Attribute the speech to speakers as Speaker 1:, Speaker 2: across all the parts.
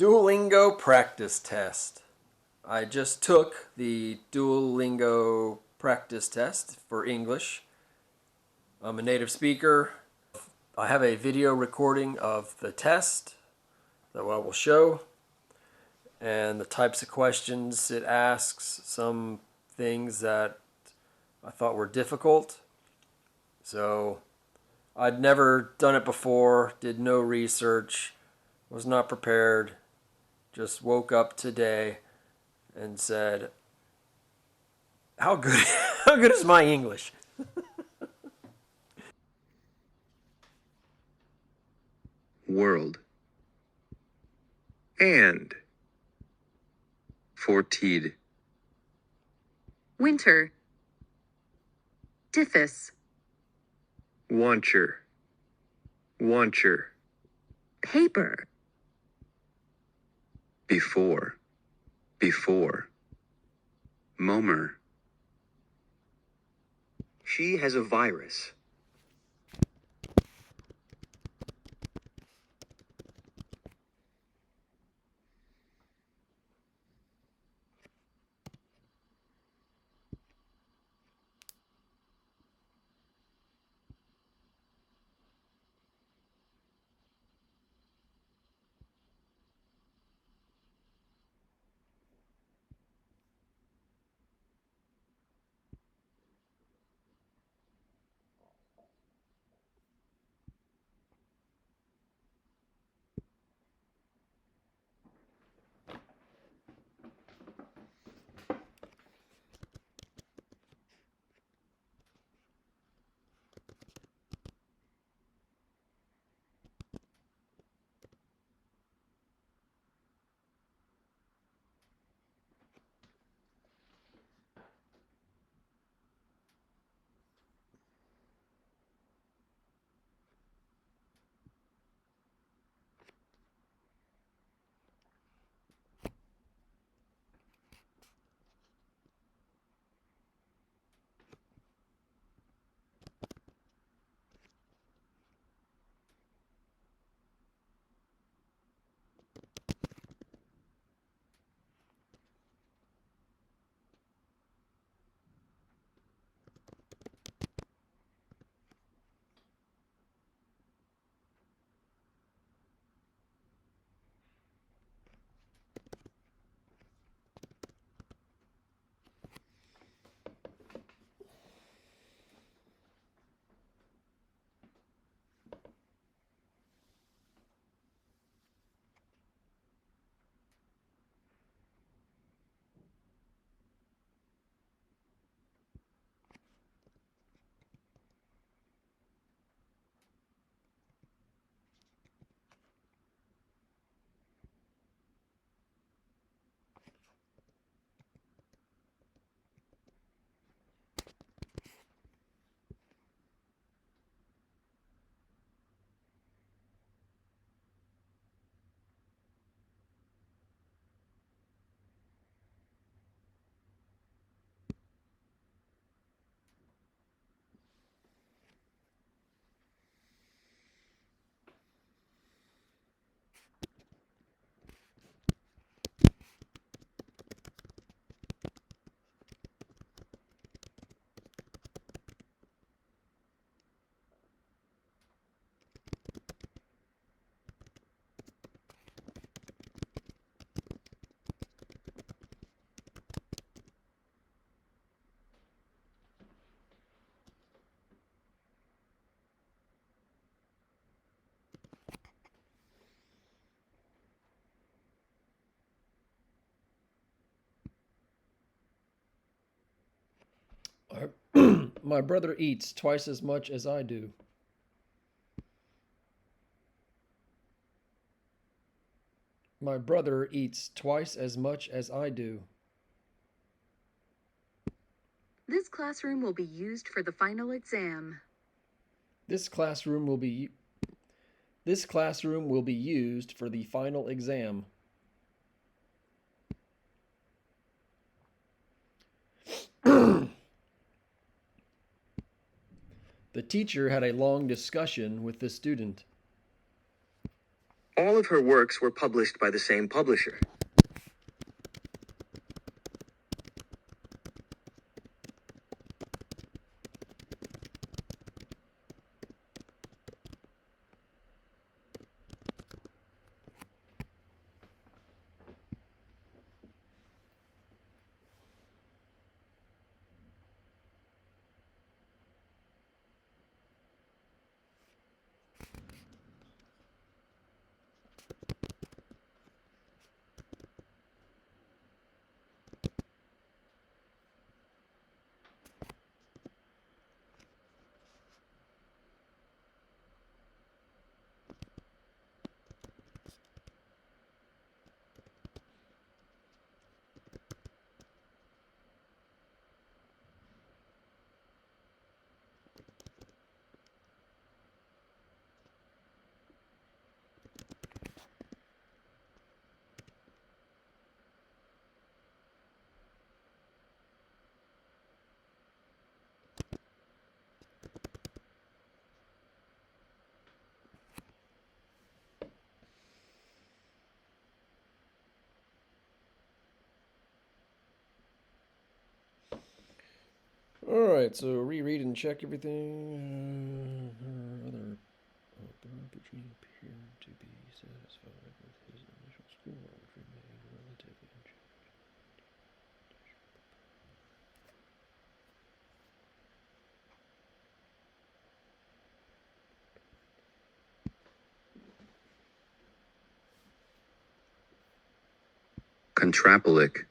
Speaker 1: Duolingo practice test. I just took the Duolingo practice test for English. I'm a native speaker. I have a video recording of the test that I will show and the types of questions it asks, some things that I thought were difficult. So I'd never done it before, did no research, was not prepared, just woke up today and said, how good how good is my English?
Speaker 2: World. And. Fortied.
Speaker 3: Winter. Diffus.
Speaker 2: Wancher. Wancher.
Speaker 3: Paper.
Speaker 2: Before. Before. Momer. She has a virus.
Speaker 1: My brother eats twice as much as I do. My brother eats twice as much as I do.
Speaker 3: This classroom will be used for the final exam.
Speaker 1: This classroom will be This classroom will be used for the final exam. The teacher had a long discussion with the student.
Speaker 2: All of her works were published by the same publisher.
Speaker 1: All right, so reread and check everything. Other between appear to be satisfied with his initial score, which remained relatively unchanged.
Speaker 2: Contrapolic.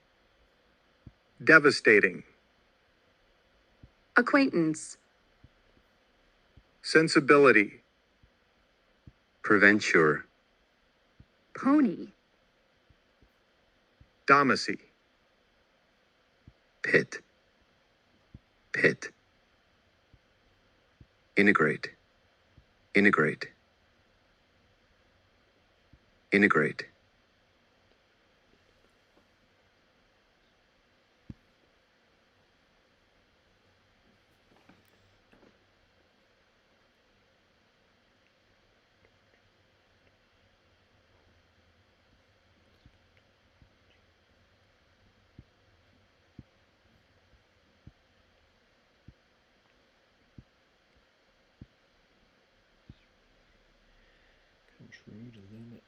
Speaker 4: Devastating.
Speaker 3: Acquaintance.
Speaker 4: Sensibility.
Speaker 2: Preventure.
Speaker 3: Pony.
Speaker 4: Domacy.
Speaker 2: Pit. Pit. Integrate. Integrate. Integrate.
Speaker 1: Control to limit.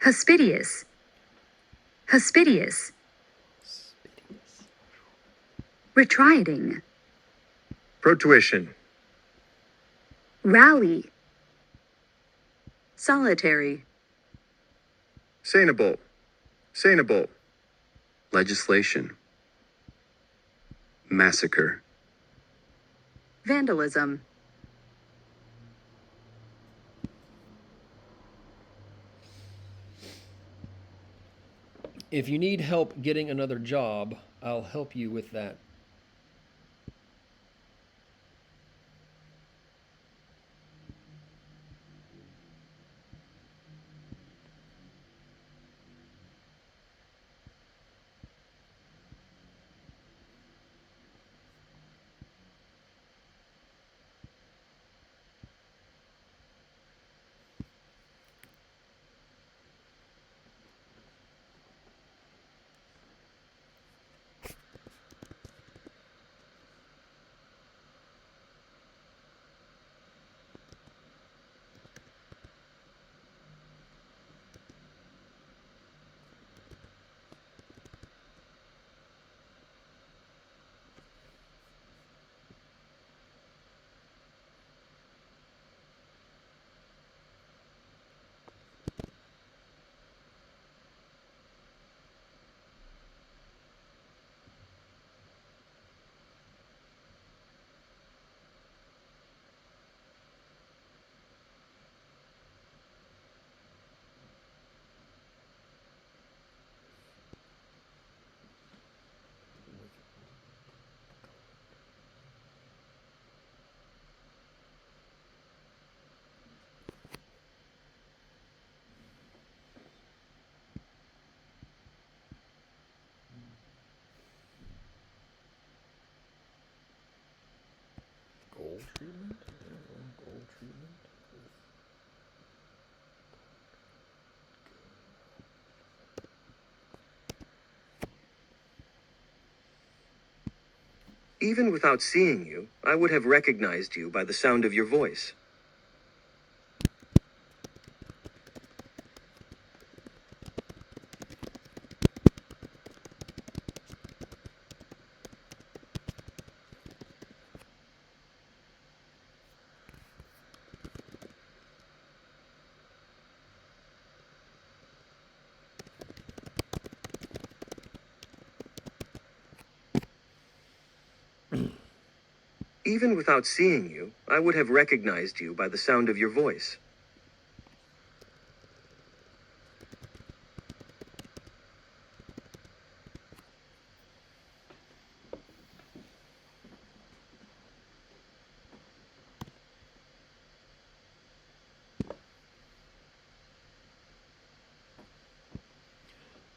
Speaker 3: Hospitious. Hospitious. Retrieding.
Speaker 4: Protuition.
Speaker 3: Rally. Solitary.
Speaker 4: Sanable. Sanable.
Speaker 2: Legislation. Massacre.
Speaker 3: Vandalism.
Speaker 1: If you need help getting another job, I'll help you with that. Gold treatment? Gold treatment?
Speaker 2: Even without seeing you, I would have recognized you by the sound of your voice. Even without seeing you, I would have recognized you by the sound of your voice.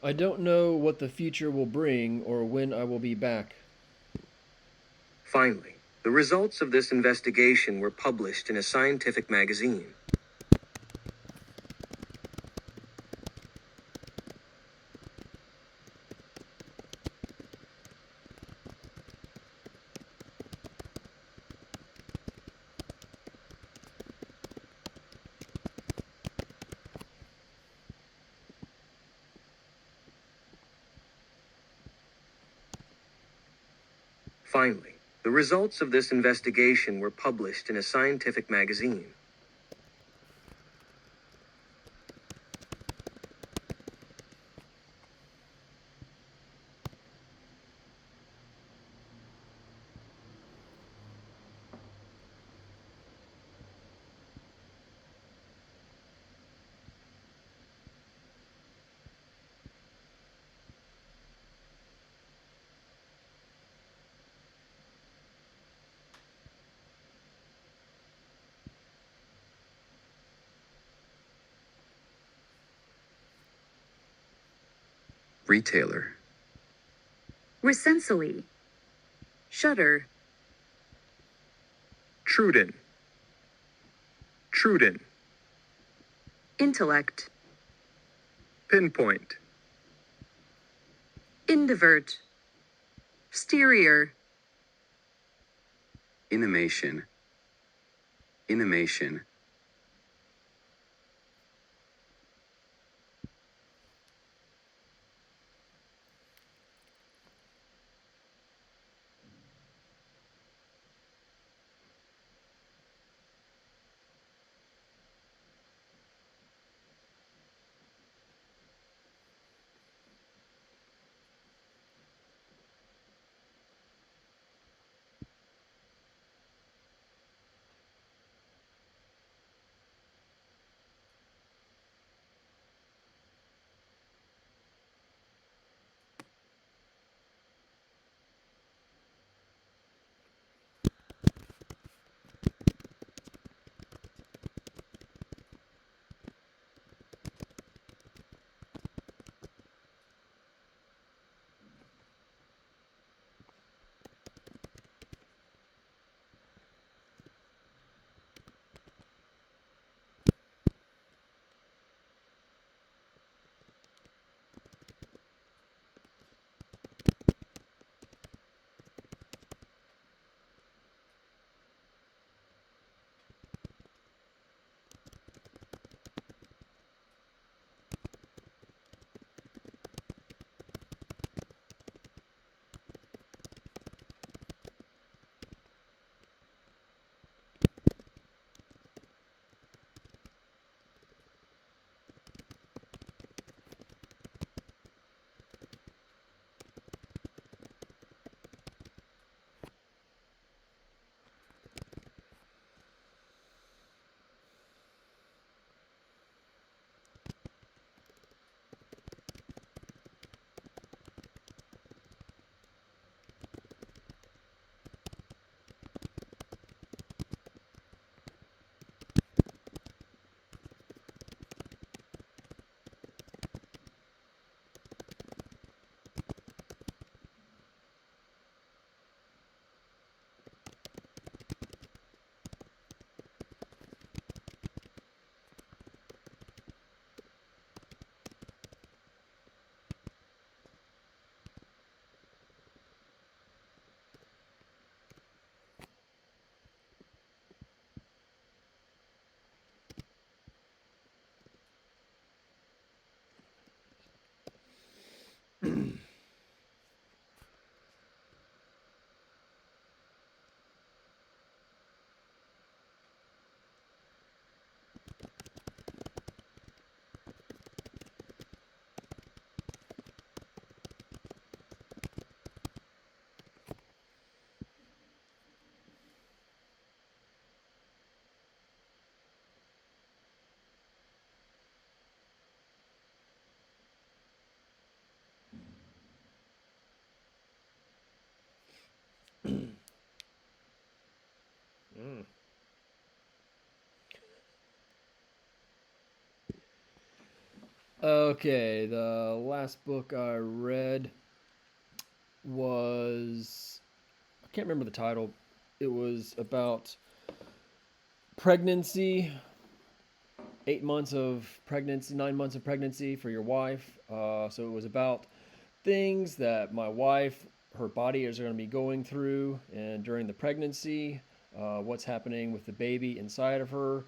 Speaker 1: I don't know what the future will bring or when I will be back.
Speaker 2: Finally, the results of this investigation were published in a scientific magazine. Finally, the results of this investigation were published in a scientific magazine. Retailer.
Speaker 3: Recensally. Shutter.
Speaker 4: Truden. Truden.
Speaker 3: Intellect.
Speaker 4: Pinpoint.
Speaker 3: Indivert. Exterior.
Speaker 2: Animation. Animation.
Speaker 1: Okay, the last book I read was, I can't remember the title. It was about pregnancy, 8 months of pregnancy, 9 months of pregnancy for your wife. So it was about things that my wife, her body is going to be going through and during the pregnancy, what's happening with the baby inside of her.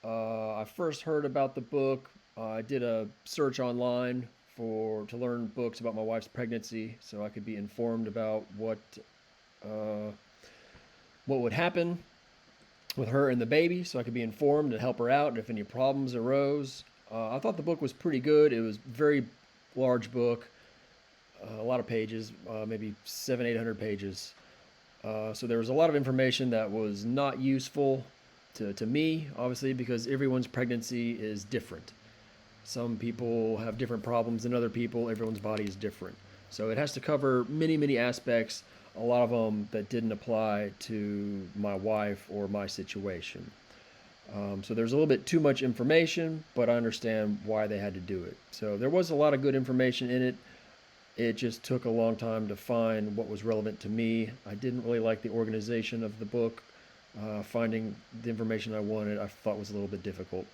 Speaker 1: I first heard about the book. I did a search online for to learn books about my wife's pregnancy, so I could be informed about uh, what would happen with her and the baby, so I could be informed and help her out and if any problems arose. I thought the book was pretty good. It was a very large book, a lot of pages, maybe 700-800 pages. So there was a lot of information that was not useful to me, obviously, because everyone's pregnancy is different. Some people have different problems than other people. Everyone's body is different. So it has to cover many, many aspects, a lot of them that didn't apply to my wife or my situation. So there's a little bit too much information, but I understand why they had to do it. So there was a lot of good information in it. It just took a long time to find what was relevant to me. I didn't really like the organization of the book. Finding the information I wanted, I thought was a little bit difficult.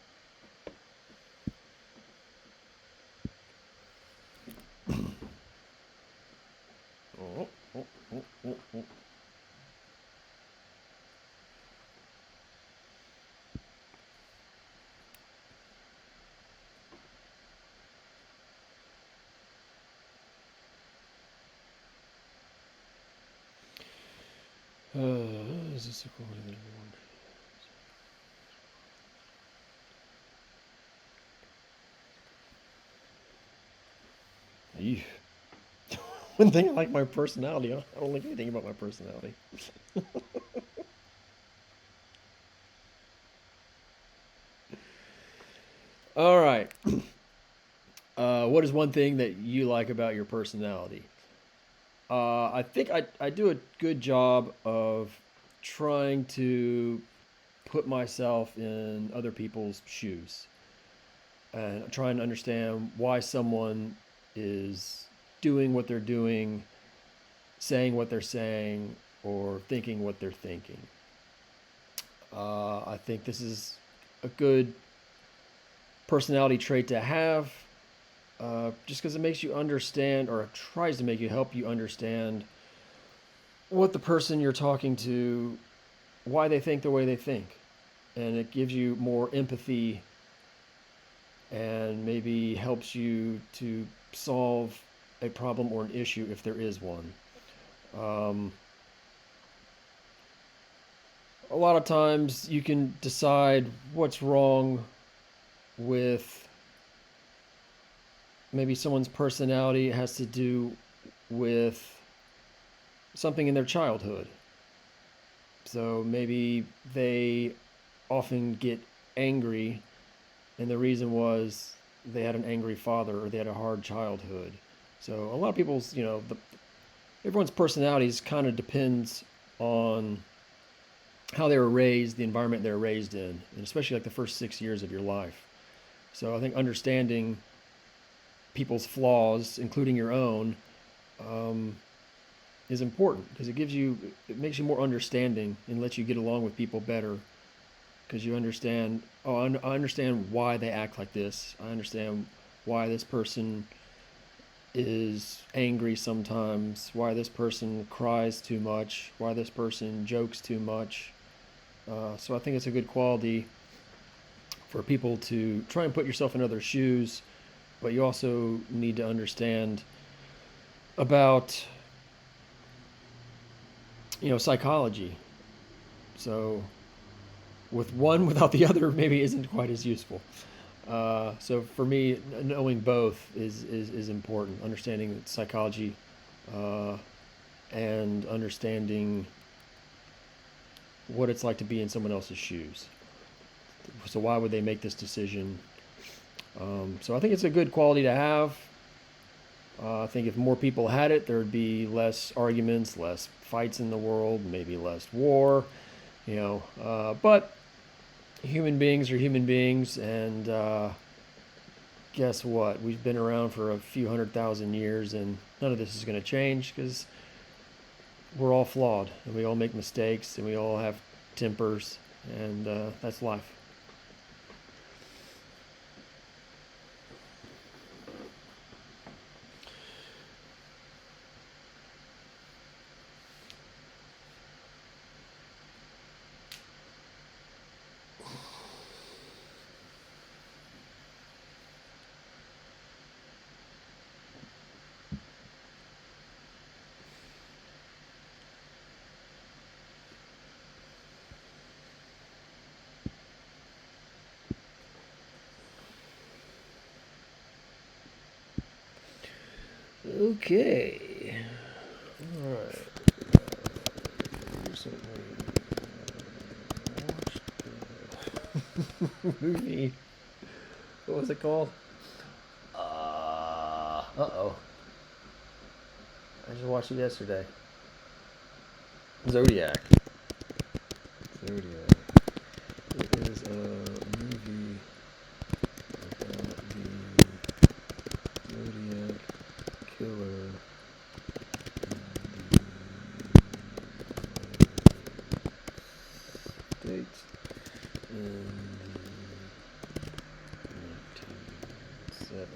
Speaker 1: Oh, oh, oh, oh, oh. Is this according to the one? One thing I like my personality. I don't like anything about my personality. All right. What is one thing that you like about your personality? I think I do a good job of trying to put myself in other people's shoes and trying to understand why someone is doing what they're doing, saying what they're saying, or thinking what they're thinking. I think this is a good personality trait to have, just because it makes you understand, or tries to make you help you understand what the person you're talking to, why they think the way they think, and it gives you more empathy and maybe helps you to solve a problem or an issue if there is one. Um, a lot of times you can decide what's wrong with maybe someone's personality has to do with something in their childhood. So maybe they often get angry, and the reason was they had an angry father or they had a hard childhood. So a lot of people's, everyone's personalities kind of depends on how they were raised, the environment they were raised in, and especially like the first 6 years of your life. So I think understanding people's flaws, including your own, is important because it makes you more understanding and lets you get along with people better because you understand, oh, I understand why they act like this. I understand why this person is angry sometimes, why this person cries too much, why this person jokes too much. So I think it's a good quality for people to try and put yourself in other shoes, but you also need to understand about psychology. So with one without the other maybe isn't quite as useful. So for me, knowing both is important. Understanding psychology and understanding what it's like to be in someone else's shoes. So why would they make this decision? So I think it's a good quality to have. I think if more people had it, there would be less arguments, less fights in the world, maybe less war. But human beings are human beings, and guess what? We've been around for a few 100,000 years, and none of this is going to change because we're all flawed, and we all make mistakes, and we all have tempers, and that's life. Okay. All right. Recently watched the movie. What was it called? Uh-oh. I just watched it yesterday. Zodiac. Zodiac. It is a movie about the Zodiac killer in the States in the 1970s.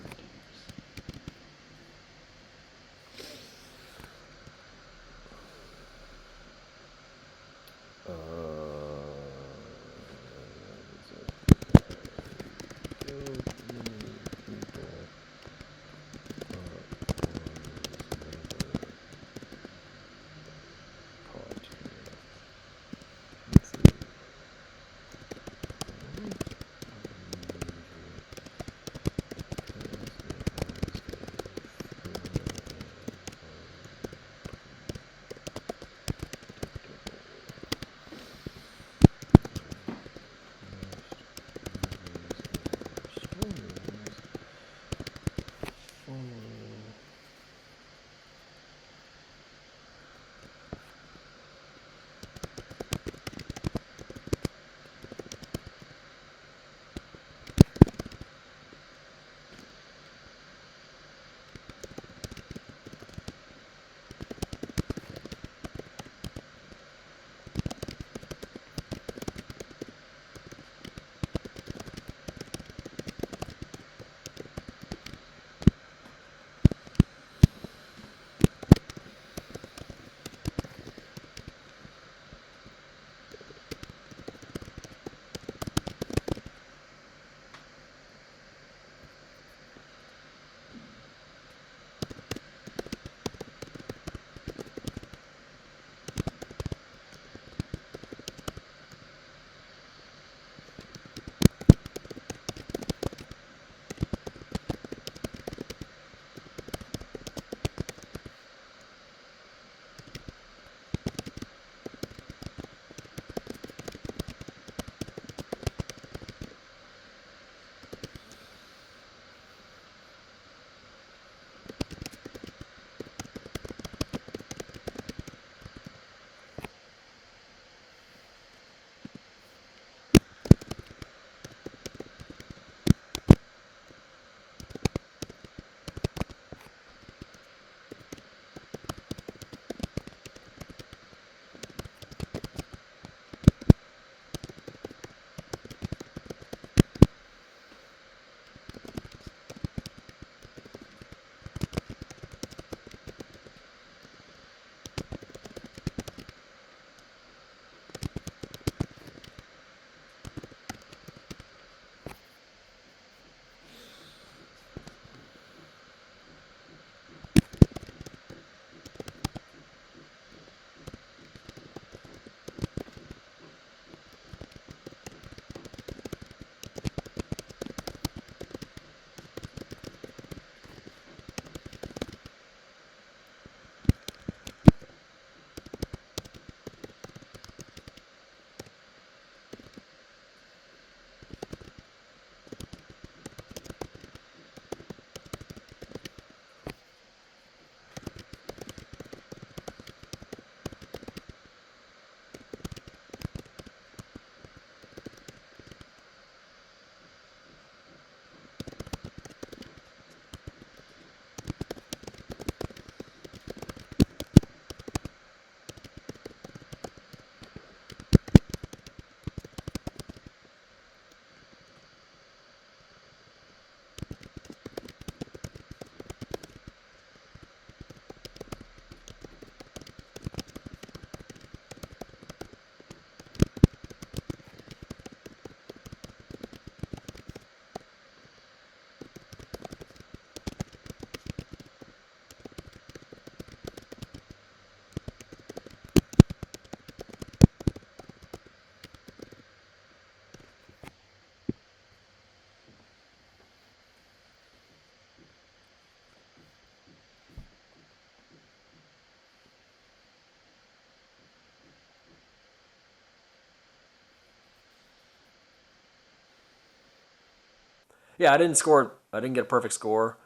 Speaker 1: Yeah, I didn't score. I didn't get a perfect score.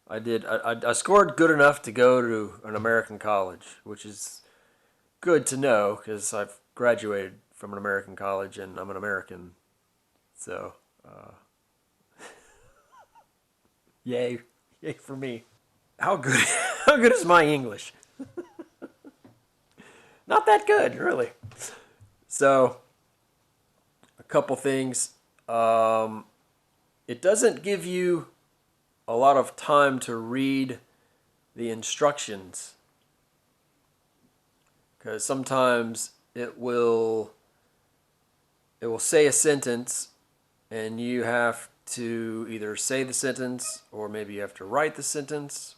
Speaker 1: I did. I scored good enough to go to an American college, which is good to know because I've graduated from an American college and I'm an American. So, uh, yay, yay for me. How good? How good is my English? Not that good, really. So, a couple things. It doesn't give you a lot of time to read the instructions because sometimes it will say a sentence and you have to either say the sentence or maybe you have to write the sentence.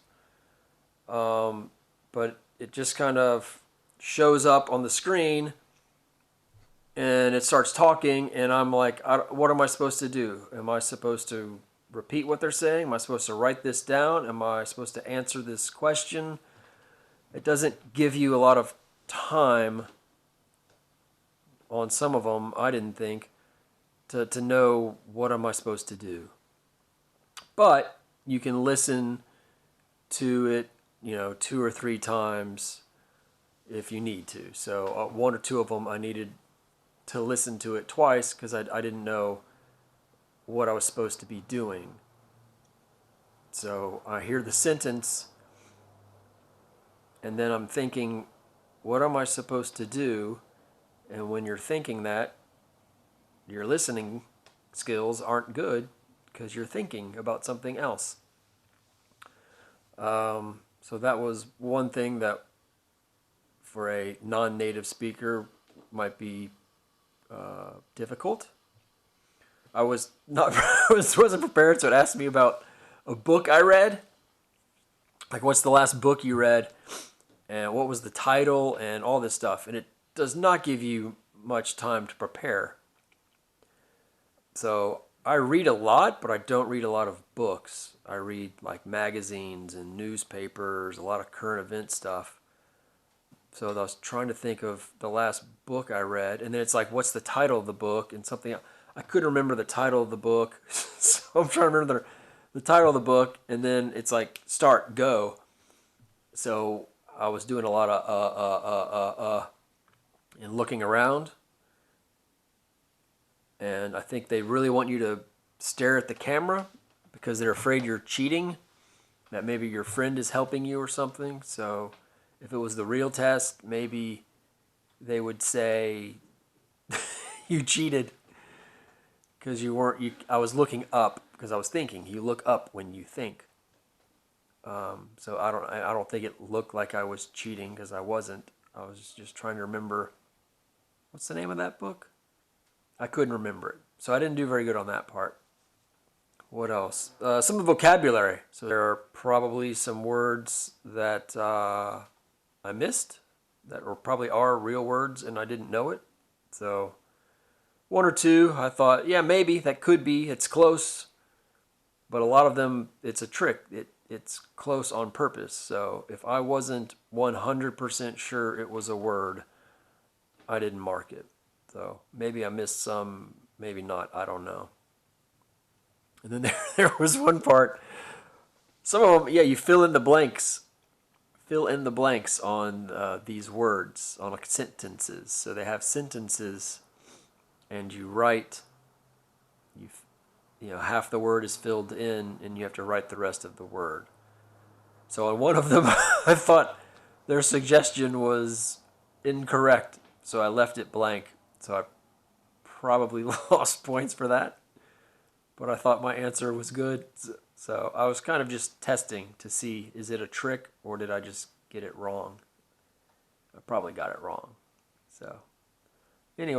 Speaker 1: But it just kind of shows up on the screen and it starts talking and I'm like, what am I supposed to do? Am I supposed to repeat what they're saying? Am I supposed to write this down? Am I supposed to answer this question? It doesn't give you a lot of time on some of them, I didn't think, to know what am I supposed to do. But you can listen to it, 2 or 3 times if you need to. So one or two of them I needed to listen to it twice because I didn't know what I was supposed to be doing. So I hear the sentence and then I'm thinking, what am I supposed to do? And when you're thinking that, your listening skills aren't good because you're thinking about something else. So that was one thing that for a non-native speaker might be difficult. I was not wasn't prepared, so it asked me about a book I read. Like, what's the last book you read, and what was the title, and all this stuff. And it does not give you much time to prepare. So I read a lot, but I don't read a lot of books. I read like magazines and newspapers, a lot of current event stuff. So I was trying to think of the last book I read, and then it's like, what's the title of the book, and something else. I couldn't remember the title of the book, so I'm trying to remember the title of the book, and then it's like start go. So I was doing a lot of and looking around, and I think they really want you to stare at the camera because they're afraid you're cheating, that maybe your friend is helping you or something. So if it was the real test, maybe they would say you cheated because you weren't. I was looking up because I was thinking. You look up when you think. So I don't think it looked like I was cheating because I wasn't. I was just trying to remember. What's the name of that book? I couldn't remember it, so I didn't do very good on that part. What else? Some of the vocabulary. So there are probably some words that I missed that probably are real words and I didn't know it. So one or two, I thought, yeah, maybe that could be. It's close, but a lot of them, it's a trick. It's close on purpose. So if I wasn't 100% sure it was a word, I didn't mark it. So maybe I missed some, maybe not. I don't know. And then there was one part. Some of them, yeah, you fill in the blanks. Fill in the blanks on these words, on sentences. So they have sentences, and you write. Half the word is filled in, and you have to write the rest of the word. So on one of them, I thought their suggestion was incorrect, so I left it blank. So I probably lost points for that. But I thought my answer was good. So I was kind of just testing to see, is it a trick or did I just get it wrong? I probably got it wrong. So anyway.